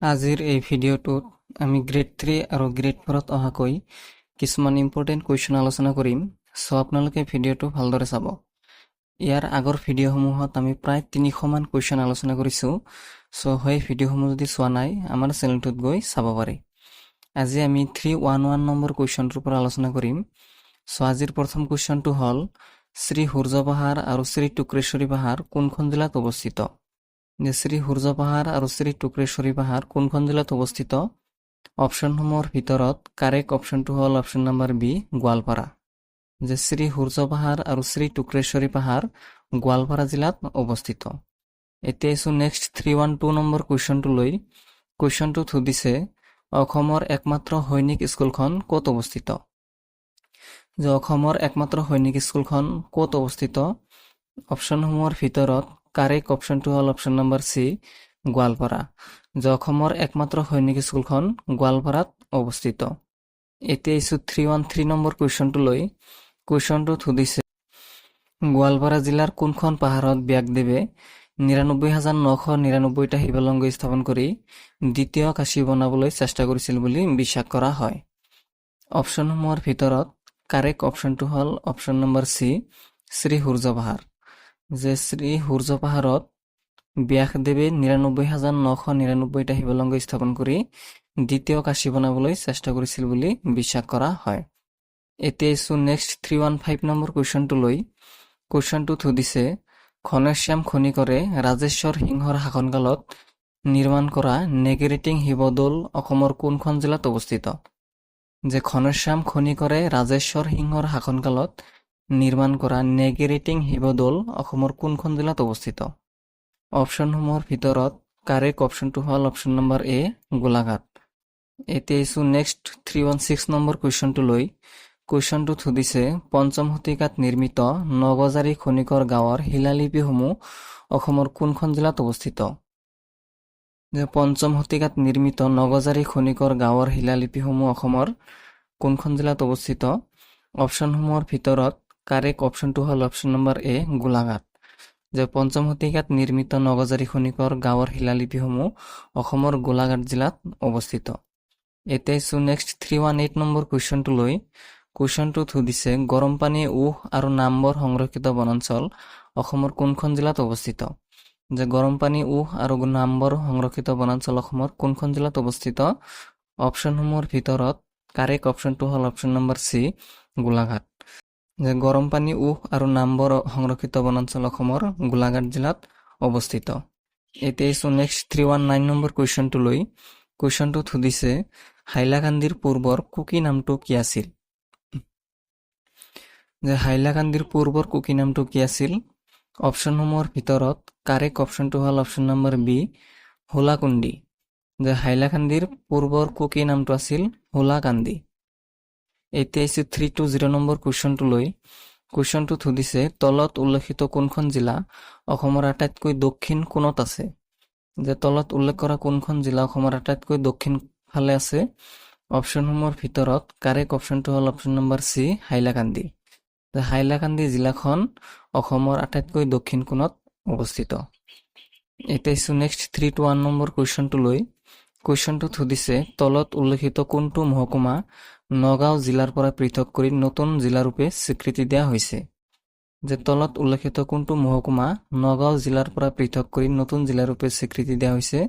আজিৰ এই ভিডিঅ'টোত আমি গ্ৰেড 3 আৰু গ্ৰেড 4ত অহাকৈ কিছুমান ইম্পৰ্টেণ্ট কুৱেশ্যন আলোচনা কৰিম। চ' আপোনালোকে ভিডিঅ'টো ভালদৰে চাব। ইয়াৰ আগৰ ভিডিঅ'সমূহত আমি প্ৰায় 300মান কুৱেশ্যন আলোচনা কৰিছোঁ। চ' সেই ভিডিঅ'সমূহ যদি চোৱা নাই আমাৰ চেনেলটোত গৈ চাব পাৰে। আজি আমি 311 নম্বৰ কুৱেশ্যনটোৰ পৰা আলোচনা কৰিম। চ' আজিৰ প্ৰথম কুৱেশ্যনটো হ'ল শ্ৰী সূৰ্য পাহাৰ আৰু শ্ৰী টুক্ৰেশ্বৰী পাহাৰ কোনখন জিলাত অৱস্থিত? শ্ৰী সূৰ্য পাহাৰ আৰু শ্ৰী টুক্ৰেশ্বৰী পাহাৰ কোনখন জিলাত অৱস্থিত? অপশ্যনসমূহৰ ভিতৰত কাৰেক্ট অপশ্যনটো হ'ল option number B, Goalpara. Shri Surya Pahar আৰু শ্ৰী টুক্ৰেশ্বৰী পাহাৰ গোৱালপাৰা জিলাত অৱস্থিত। এতিয়া আছোঁ নেক্সট 312 নম্বৰ কুৱেশ্যনটোলৈ। কুৱেশ্যনটোত সুধিছে অসমৰ একমাত্ৰ সৈনিক স্কুলখন ক'ত অৱস্থিত? অসমৰ একমাত্ৰ সৈনিক স্কুলখন ক'ত অৱস্থিত? অপশ্যনসমূহৰ ভিতৰত কাৰেক্ট অপশ্যনটো হ'ল অপশ্যন নম্বৰ চি, গোৱালপাৰা। অসমৰ একমাত্ৰ সৈনিক স্কুলখন গোৱালপাৰাত অৱস্থিত। এতিয়া আছোঁ 313 নম্বৰ কুৱেশ্যনটোলৈ। কুৱেশ্যনটোত সুধিছে গোৱালপাৰা জিলাৰ কোনখন পাহাৰত ব্যাসদেৱে 99,999টা শিৱলিংগ স্থাপন কৰি দ্বিতীয় কাশী বনাবলৈ চেষ্টা কৰিছিল বুলি বিশ্বাস কৰা হয়? অপশ্যনসমূহৰ ভিতৰত কাৰেক্ট অপশ্যনটো হ'ল option number C, Shri Surya পাহাৰ। শ্ৰী সূৰ্য পাহাৰত ব্যাসদেৱে 99,999টা শিৱলিংগ স্থাপন কৰি দ্বিতীয় কাশী বনাবলৈ চেষ্টা কৰিছিল বুলি বিশ্বাস কৰা হয়। এতিয়া আছোঁ নেক্সট 315 নম্বৰ কুৱেশ্যনটোলৈ। কুৱেশ্যনটোত সুধিছে ঘনশ্যাম খনিকৰে ৰাজেশ্বৰ সিংহৰ শাসনকালত নিৰ্মাণ কৰা নেগেৰিটিং শিৱদৌল অসমৰ কোনখন জিলাত অৱস্থিত? ঘনশ্যাম খনিকৰে ৰাজেশ্বৰ সিংহৰ শাসনকালত নিৰ্মাণ কৰা নেগেৰিটিং শিৱদৌল অসমৰ কোনখন জিলাত অৱস্থিত? অপশ্যনসমূহৰ ভিতৰত কাৰেক্ট অপশ্যনটো হ'ল অপশ্যন নম্বৰ এ, গোলাঘাট। এতিয়া আছোঁ নেক্সট 316 নম্বৰ কুৱেশ্যনটোলৈ। কুৱেশ্যনটোত সুধিছে পঞ্চম শতিকাত নিৰ্মিত নগজাৰি খনিকৰ গাঁৱৰ শিলালিপিসমূহ অসমৰ কোনখন জিলাত অৱস্থিত? পঞ্চম শতিকাত নিৰ্মিত নগজাৰি খনিকৰ গাঁৱৰ শিলালিপিসমূহ অসমৰ কোনখন জিলাত অৱস্থিত? অপশ্যনসমূহৰ ভিতৰত কাৰেক্ট অপশ্যনটো হ'ল অপশ্যন নম্বৰ এ, গোলাঘাট। পঞ্চম শতিকাত নিৰ্মিত নগজাৰি খনিকৰ গাঁৱৰ শিলালিপিসমূহ অসমৰ গোলাঘাট জিলাত অৱস্থিত। এতিয়া আছোঁ নেক্সট 318 নম্বৰ কুৱেশ্যনটোলৈ। কুৱেশ্যনটোত সুধিছে গৰমপানী উহ আৰু নামবৰ সংৰক্ষিত বনাঞ্চল অসমৰ কোনখন জিলাত অৱস্থিত? গৰমপানী উহ আৰু নামবৰ সংৰক্ষিত বনাঞ্চল অসমৰ কোনখন জিলাত অৱস্থিত? অপশ্যনসমূহৰ ভিতৰত কাৰেক্ট অপশ্যনটো হ'ল অপশ্যন নম্বৰ চি, গোলাঘাট। গৰমপানী উহ আৰু নামবৰ সংৰক্ষিত বনাঞ্চল অসমৰ গোলাঘাট জিলাত অৱস্থিত। এতিয়া আছোঁ নেক্সট 319 নম্বৰ কুৱেশ্যনটোলৈ। কুৱেশ্যনটোত সুধিছে হাইলাকান্দিৰ পূৰ্বৰ কুকি নামটো কি আছিল? হাইলাকান্দিৰ পূৰ্বৰ কুকি নামটো কি আছিল? অপশ্যনসমূহৰ ভিতৰত কাৰেক্ট অপশ্যনটো হ'ল অপশ্যন নম্বৰ বি, হোলাকুণ্ডি। হাইলাকান্দিৰ পূৰ্বৰ কুকি নামটো আছিল হোলাকান্দি। এতিয়া আছোঁ 320 নম্বৰ কুৱেশ্যনটোলৈ। কুৱেশ্যনটোত সুধিছে তলত উল্লেখিত কোনখন জিলা অসমৰ আটাইতকৈ দক্ষিণ কোণত আছে? তলত উল্লেখ কৰা কোনখন জিলা অসমৰ আটাইতকৈ দক্ষিণ ফালে আছে? অপশ্যনসমূহৰ ভিতৰত কাৰেক্ট অপশ্যনটো হ'ল option number C, Hailakandi. Hailakandi জিলাখন অসমৰ আটাইতকৈ দক্ষিণ কোণত অৱস্থিত। এতিয়া আছোঁ নেক্সট 321 নম্বৰ কুৱেশ্যনটোলৈ। কুৱেশ্যনটোত সুধিছে তলত উল্লেখিত কোনটো মহকুমা নগাঁও জিলাৰ পৰা পৃথক কৰি নতুন জিলাৰূপে স্বীকৃতি দিয়া হৈছে? তলত উল্লেখিত কোনটো মহকুমা নগাঁও জিলাৰ পৰা পৃথক কৰি নতুন জিলাৰূপে স্বীকৃতি দিয়া হৈছে?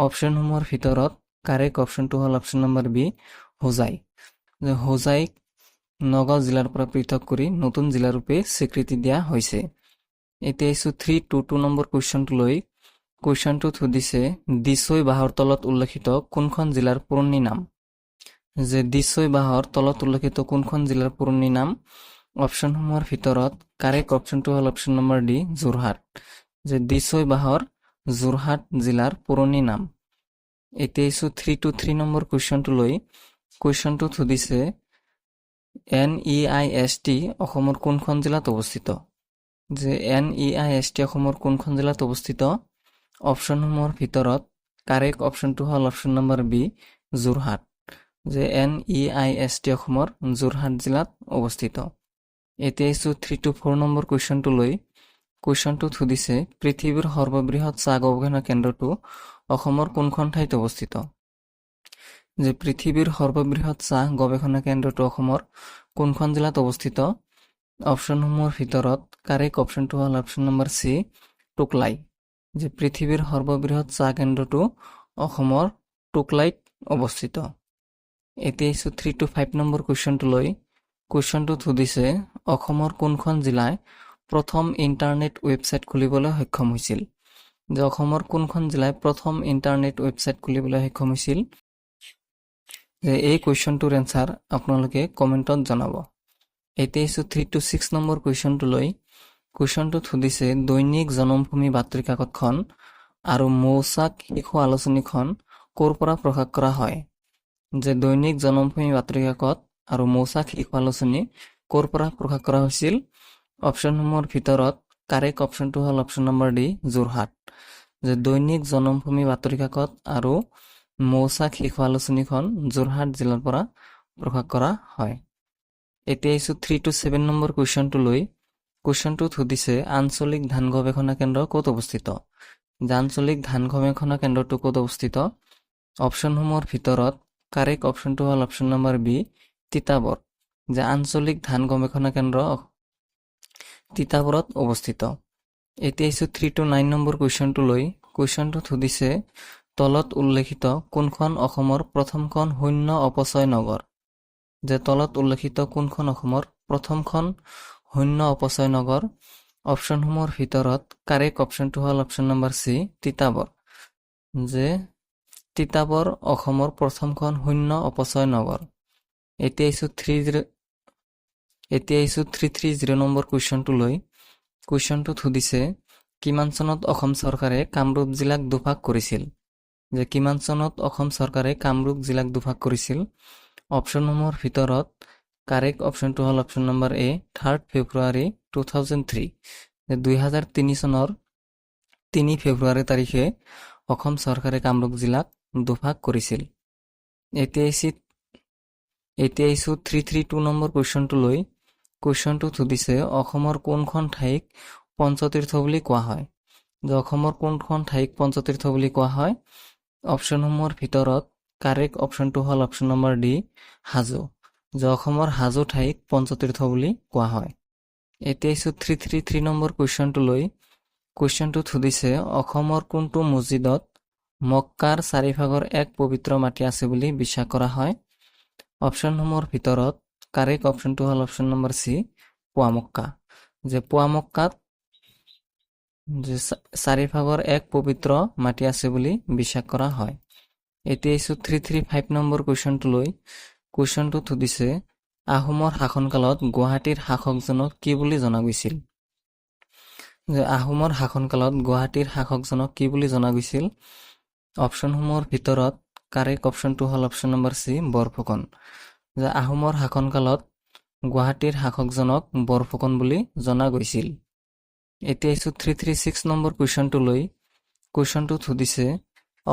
অপশ্যনসমূহৰ ভিতৰত কাৰেক্ট অপশ্যনটো হ'ল অপশ্যন নম্বৰ বি, হোজাই। হোজাইক নগাঁও জিলাৰ পৰা পৃথক কৰি নতুন জিলাৰূপে স্বীকৃতি দিয়া হৈছে। এতিয়া আছোঁ 322 নম্বৰ কুৱেশ্যনটোলৈ। কুৱেশ্যনটোত সুধিছে দিছৈ বাঁহৰ তলত উল্লেখিত কোনখন জিলাৰ পুৰণি নাম? দিছৈ বাঁহৰ তলত উল্লেখিত কোনখন জিলাৰ পুৰণি নাম? অপশ্যনসমূহৰ ভিতৰত কাৰেক্ট অপশ্যনটো হ'ল option number D, Jorhat. Dishai বাঁহৰ যোৰহাট জিলাৰ পুৰণি নাম। এতিয়া আছোঁ 323 নম্বৰ কুৱেশ্যনটোলৈ। কুৱেশ্যনটোত সুধিছে NEIST অসমৰ কোনখন জিলাত অৱস্থিত? NEIST অসমৰ কোনখন জিলাত অৱস্থিত? অপশ্যনসমূহৰ ভিতৰত কাৰেক্ট অপশ্যনটো হ'ল option number B, Jorhat. NEIST অসমৰ যোৰহাট জিলাত অৱস্থিত। এতিয়া আছোঁ 324 নম্বৰ কুৱেশ্যনটোলৈ। কুৱেশ্যনটোত সুধিছে পৃথিৱীৰ সৰ্ববৃহৎ চাহ গৱেষণা কেন্দ্ৰটো অসমৰ কোনখন ঠাইত অৱস্থিত? যে পৃথিৱীৰ সৰ্ববৃহৎ চাহ গৱেষণা কেন্দ্ৰটো অসমৰ কোনখন জিলাত অৱস্থিত? অপশ্যনসমূহৰ ভিতৰত কাৰেক্ট অপশ্যনটো হ'ল অপশ্যন নম্বৰ চি, টোকলাই। যে পৃথিৱীৰ সৰ্ববৃহৎ চাহ কেন্দ্ৰটো অসমৰ টোকলাইত অৱস্থিত। এতিয়া 3 to 5 নম্বৰ কুৱেশ্যনটোলৈ। কুৱেশ্যনটোত সুধিছে অসমৰ কোনখন জিলাই প্ৰথম ইণ্টাৰনেট ৱেবছাইট খুলিবলৈ সক্ষম হৈছিল? যে অসমৰ কোনখন জিলাই প্ৰথম ইণ্টাৰনেট ৱেবছাইট খুলিবলৈ সক্ষম হৈছিল? যে এই কুৱেশ্যনটোৰ এনচাৰ আপোনালোকে কমেণ্টত জনাব। এতিয়া 3 to 6 নম্বৰ কুৱেশ্যনটোলৈ। কুৱেশ্যনটোত সুধিছে দৈনিক জনমভূমি বাতৰি কাকতখন আৰু মৌচাক শিশু আলোচনীখন ক'ৰ পৰা প্ৰকাশ কৰা হয়? যে দৈনিক জনমভূমি বাতৰি কাকত আৰু মৌচাক শিশু আলোচনী ক'ৰ পৰা প্ৰকাশ কৰা হৈছিল? অপশ্যনসমূহৰ ভিতৰত কাৰেক্ট অপশ্যনটো হ'ল অপশ্যন নম্বৰ ডি, যোৰহাট। যে দৈনিক জনমভূমি বাতৰি কাকত আৰু মৌচাক শিশু আলোচনীখন যোৰহাট জিলাৰ পৰা প্ৰকাশ কৰা হয়। এতিয়া 3 to 7 নম্বৰ কুৱেশ্যনটোলৈ। কুৱেশ্যনটোত সুধিছে আঞ্চলিক ধান গৱেষণা কেন্দ্ৰ ক'ত অৱস্থিত? যে আঞ্চলিক ধান গৱেষণা কেন্দ্ৰটো ক'ত অৱস্থিত? অপশ্যনসমূহৰ ভিতৰত কাৰেক্ট অপশ্যনটো হ'ল অপশ্যন নম্বৰ বি, তিতাবৰ। যে আঞ্চলিক ধান গৱেষণা কেন্দ্ৰ তিতাবৰত অৱস্থিত। এতিয়া 3 to 9 নম্বৰ কুৱেশ্যনটোলৈ। কুৱেশ্যনটোত সুধিছে তলত উল্লেখিত কোনখন অসমৰ প্ৰথমখন শূন্য অপচয় নগৰ? যে তলত উল্লেখিত কোনখন অসমৰ প্ৰথমখন শূন্য অপচয় নগৰ? অপশ্যনসমূহৰ ভিতৰত কাৰেক্ট অপশ্যনটো হ'ল অপশ্যন নম্বৰ চি, তিতাবৰ। যে তিতাবৰ অসমৰ প্ৰথমখন শূন্য অপচয় নগৰ। এতিয়া 330 নম্বৰ কুৱেশ্যনটোলৈ। কুৱেশ্যনটোত সুধিছে কিমান চনত অসম চৰকাৰে কামৰূপ জিলাক দুভাগ কৰিছিল? যে কিমান চনত অসম চৰকাৰে কামৰূপ জিলাক দুভাগ কৰিছিল? অপশ্যনসমূহৰ ভিতৰত কাৰেক্ট অপশ্যনটো হ'ল অপশ্যন নম্বৰ এ, 3 ফেব্ৰুৱাৰী 2003। যে 2003 চনৰ 3 ফেব্ৰুৱাৰী তাৰিখে অসম চৰকাৰে কামৰূপ জিলাক দুভাগ কৰিছিল। এতিয়া 332 নম্বৰ কুৱেশ্যনটোলৈ। কুৱেশ্যনটোত সুধিছে অসমৰ কোনখন ঠাইক পঞ্চতীৰ্থ বুলি কোৱা হয়? যে অসমৰ কোনখন ঠাইক পঞ্চতীৰ্থ বুলি কোৱা হয়? অপশ্যনসমূহৰ ভিতৰত কাৰেক্ট অপশ্যনটো হ'ল অপশ্যন নম্বৰ ডি, হাজো। যে অসমৰ হাজো ঠাইক পঞ্চতীৰ্থ বুলি কোৱা হয়। এতিয়া 333 নম্বৰ কুৱেশ্যনটোলৈ। কুৱেশ্যনটোত সুধিছে অসমৰ কোনটো মছজিদত মক্কাৰ 4/5 এক পবিত্ৰ মাটি আছে বুলি বিশ্বাস কৰা হয়? অপশ্যনসমূহৰ ভিতৰত কাৰেক্ট অপশ্যনটো হ'ল অপশ্যন নম্বৰ চি, পুৱামক্কা। যে পুৱামক্কাত যে 4/5 এক পবিত্ৰ মাটি আছে বুলি বিশ্বাস কৰা হয়। এতিয়া 335 নম্বৰ কুৱেশ্যনটোলৈ। কুৱেশ্যনটোত সুধিছে আহোমৰ শাসনকালত গুৱাহাটীৰ শাসকজনক কি বুলি জনা গৈছিল? যে আহোমৰ শাসনকালত গুৱাহাটীৰ শাসকজনক কি বুলি জনা গৈছিল? অপশ্যনসমূহৰ ভিতৰত কাৰেক্ট অপশ্যনটো হ'ল অপশ্যন নম্বৰ চি, বৰফুকন। যে আহোমৰ শাসনকালত গুৱাহাটীৰ শাসকজনক বৰফুকন বুলি জনা গৈছিল। এতিয়া 336 নম্বৰ কুৱেশ্যনটোলৈ। কুৱেশ্যনটোত সুধিছে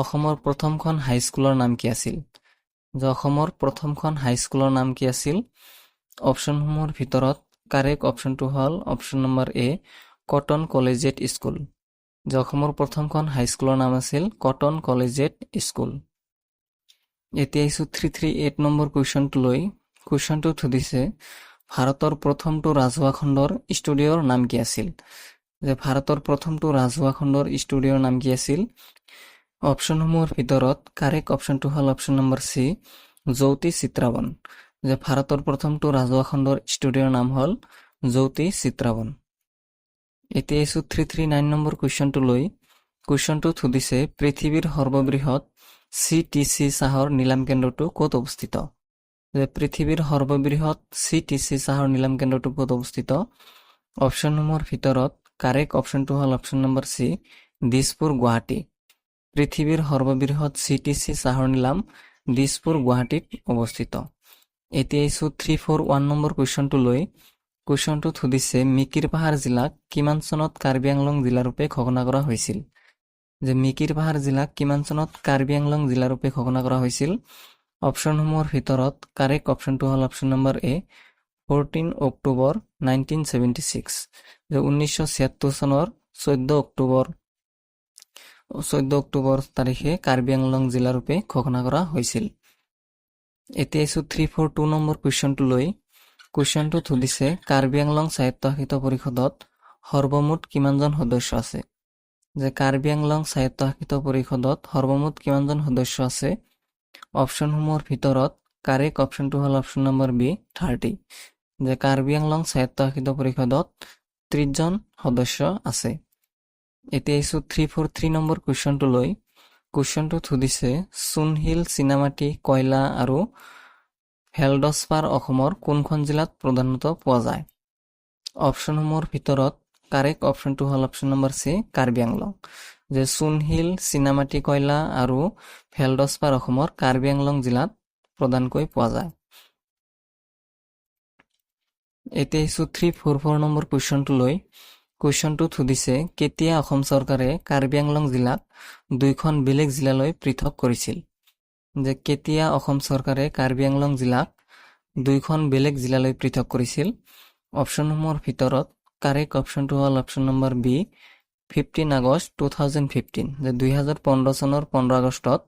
অসমৰ প্ৰথমখন হাইস্কুলৰ নাম কি আছিল? যে অসমৰ প্ৰথমখন হাইস্কুলৰ নাম কি আছিল? অপশ্যনসমূহৰ ভিতৰত কাৰেক্ট অপশ্যনটো হ'ল অপশ্যন নম্বৰ এ, কটন কলেজিয়েট স্কুল। যে অসমৰ প্ৰথমখন হাইস্কুলৰ নাম আছিল কটন কলেজিয়েট স্কুল। এতিয়া 338 নম্বৰ কুৱেশ্যনটোলৈ। কুৱেশ্যনটোত সুধিছে ভাৰতৰ প্ৰথমটো ৰাজহুৱা খণ্ডৰ ষ্টুডিঅ'ৰ নাম কি আছিল? যে ভাৰতৰ প্ৰথমটো ৰাজহুৱা খণ্ডৰ ষ্টুডিঅ'ৰ নাম কি আছিল? অপশ্যনসমূহৰ ভিতৰত কাৰেক্ট অপশ্যনটো হ'ল অপশ্যন নম্বৰ চি, জ্যোতি চিত্ৰাৱন। যে ভাৰতৰ প্ৰথমটো ৰাজহুৱা খণ্ডৰ ষ্টুডিঅ'ৰ নাম হ'ল জ্যোতি চিত্ৰাৱন। এতিয়া 339 নম্বৰ কুৱেশ্যনটোলৈ। কুৱেশ্যনটোত সুধিছে পৃথিৱীৰ সৰ্ববৃহৎ CTC চাহৰ নিলাম কেন্দ্ৰটো ক'ত অৱস্থিত? যে পৃথিৱীৰ সৰ্ববৃহৎ CTC চাহৰ নিলাম কেন্দ্ৰটো ক'ত অৱস্থিত? অপশ্যনসমূহৰ ভিতৰত কাৰেক্ট অপশ্যনটো হ'ল option number C, Dispur, Guwahati. পৃথিৱীৰ সৰ্ববৃহৎ CTC চাহৰ নিলাম দিছপুৰ, গুৱাহাটীত অৱস্থিত। এতিয়া 341 নম্বৰ কুৱেশ্যনটোলৈ। কুৱেশ্যনটোত সুধিছে মিকিৰ পাহাৰ জিলাক কিমান চনত কাৰ্বি আংলং জিলাৰূপে ঘোষণা কৰা হৈছিল? যে মিকিৰ পাহাৰ জিলাক কিমান চনত কাৰ্বি আংলং জিলাৰূপে ঘোষণা কৰা হৈছিল? অপশ্যনসমূহৰ ভিতৰত কাৰেক্ট অপশ্যনটো হ'ল অপশ্যন নম্বৰ এ, 14 অক্টোবৰ 1976। যে 1976 চনৰ 14 অক্টোবৰ 14 অক্টোবৰ তাৰিখে কাৰ্বি আংলং জিলা ৰূপে ঘোষণা কৰা হৈছিল। এতিয়া আছো 342 নম্বৰ কুৱেশ্যনটো লৈ। কুৱেশ্যনটোত সুধিছে কাৰ্বি আংলং স্বায়ত্তশাসিত পৰিষদত সৰ্বমুঠ কিমানজন সদস্য আছে। যে কাৰ্বি আংলং স্বায়ত্তশাসিত পৰিষদত সৰ্বমুঠ কিমানজন সদস্য আছে। অপশ্যনসমূহৰ ভিতৰত কাৰেক্ট অপশ্যনটো হ'ল অপশ্যন নম্বৰ বি 30। যে কাৰ্বি আংলং স্বায়ত্তশাসিত পৰিষদত 30 জন সদস্য আছে। এতিয়া আছো 343 নম্বৰ কুৱেশ্যনটো লৈ। কুৱেশ্যনটোত সুধিছে চুনশিল, চীনামাটি, কয়লা আৰু ফেলডস্পাৰ অসমৰ কোনখন জিলাত প্ৰধানতঃ পোৱা যায়। অপশ্যনসমূহৰ ভিতৰত কাৰেক্ট অপশ্যনটো হ'ল option number C Karbi Anglong. যে চুনশিল, চীনামাটি, কয়লা আৰু ফেলডস্পাৰ অসমৰ কাৰ্বি আংলং জিলাত প্ৰধানকৈ পোৱা যায়। এতিয়া আছো 344 নম্বৰ কুৱেশ্যনটো লৈ। কুৱেশ্যনটোত সুধিছে কেতিয়া অসম চৰকাৰে কাৰ্বি আংলং জিলাক 2খন বেলেগ জিলালৈ পৃথক কৰিছিল। যে কেতিয়া অসম চৰকাৰে কাৰ্বি আংলং জিলাক 2খন বেলেগ জিলালৈ পৃথক কৰিছিল। অপশ্যনসমূহৰ ভিতৰত কাৰেক্ট অপশ্যনটো হ'ল অপশ্যন নম্বৰ বি 15 আগষ্ট 2015। যে 2015 চনৰ 15 আগষ্টত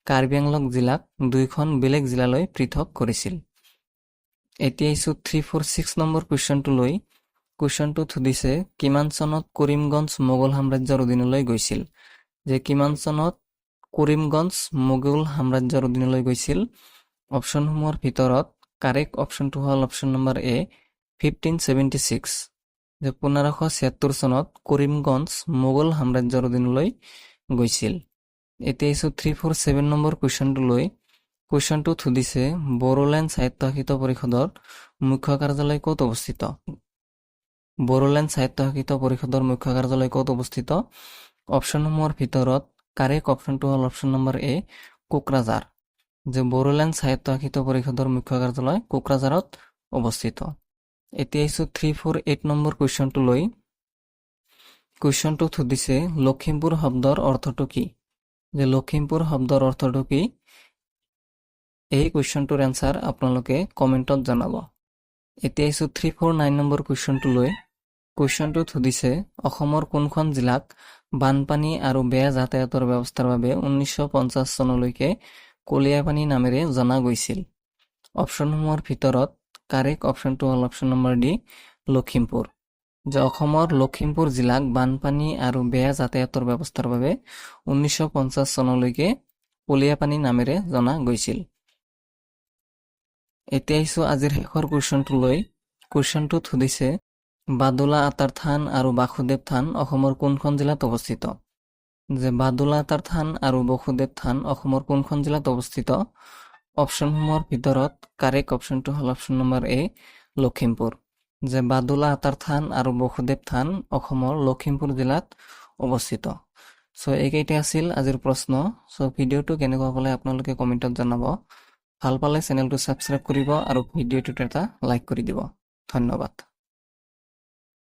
কাৰ্বি আংলং জিলাক 2খন বেলেগ জিলালৈ পৃথক কৰিছিল। এতিয়া আছো 346 নম্বৰ কুৱেশ্যনটো লৈ। কুৱেশ্যনটোত সুধিছে কিমান চনত কৰিমগঞ্জ মোগল সাম্ৰাজ্যৰ অধীনলৈ গৈছিল। যে কিমান চনত কৰিমগঞ্জ মোগল সাম্ৰাজ্যৰ অধীনলৈ গৈছিল। অপশ্যনসমূহৰ ভিতৰত কাৰেক্ট অপশ্যনটো হ'ল অপশ্যন নম্বৰ এ 1576। যে 1576 চনত কৰিমগঞ্জ মোগল সাম্ৰাজ্যৰ অধীনলৈ গৈছিল। এতিয়া আছো 347 নম্বৰ কুৱেশ্যনটো লৈ। কুৱেশ্যনটোত সুধিছে বড়োলেণ্ড স্বায়ত্তশাসিত পৰিষদৰ মুখ্য কাৰ্যালয় ক'ত অৱস্থিত। বড়োলেণ্ড স্বায়ত্তশাসিত পৰিষদৰ মুখ্য কাৰ্যালয় ক'ত অৱস্থিত। অপশ্যনসমূহৰ ভিতৰত কাৰেক্ট অপশ্যনটো হ'ল অপশ্যন নম্বৰ এ কোকৰাঝাৰ। যে বড়োলেণ্ড স্বায়ত্তশাসিত পৰিষদৰ মুখ্য কাৰ্যালয় কোকৰাঝাৰত অৱস্থিত। এতিয়া আছো 348 নম্বৰ কুৱেশ্যনটো লৈ। কুৱেশ্যনটোত সুধিছে লখিমপুৰ শব্দৰ অৰ্থটো কি। যে লখিমপুৰ শব্দৰ অৰ্থটো কি। এই কুৱেশ্যনটোৰ এনচাৰ আপোনালোকে কমেণ্টত জনাব। এতিয়া আছো 349 নম্বৰ কুৱেশ্যনটো লৈ। কুৱেশ্যনটোত সুধিছে অসমৰ কোনখন জিলাক বানপানী আৰু বেয়া যাতায়াতৰ ব্যৱস্থাৰ বাবে 1950 চনলৈকে কলীয়াপানী নামেৰে জনা গৈছিল। অপশ্যনসমূহৰ ভিতৰত কাৰেক্ট অপশ্যনটো হ'ল অপশ্যন নম্বৰ ডি লখিমপুৰ। যে অসমৰ লখিমপুৰ জিলাক বানপানী আৰু বেয়া যাতায়াতৰ ব্যৱস্থাৰ বাবে 1950 চনলৈকে কলীয়াপানী নামেৰে জনা গৈছিল। এতিয়া আহিছো আজিৰ শেষৰ কুৱেশ্যনটো লৈ। কুৱেশ্যনটোত সুধিছে বাদুলা আটাৰ থান আৰু বাসুদেৱ থান অসমৰ কোনখন জিলাত অৱস্থিত। যে বাদুলা আটাৰ থান আৰু বাসুদেৱ থান অসমৰ কোনখন জিলাত অৱস্থিত। অপশ্যনসমূহৰ ভিতৰত কাৰেক্ট অপশ্যনটো হ'ল অপশ্যন নম্বৰ এ লখিমপুৰ। যে বাদুলা আটাৰ থান আৰু বাসুদেৱ থান অসমৰ লখিমপুৰ জিলাত অৱস্থিত। এইকেইটা আছিল আজিৰ প্ৰশ্ন। ভিডিঅ'টো কেনেকুৱা পালে আপোনালোকে কমেণ্টত জনাব। ভাল পালে চেনেলটো ছাবস্ক্ৰাইব কৰিব আৰু ভিডিঅ'টোত এটা লাইক কৰি দিব। ধন্যবাদ।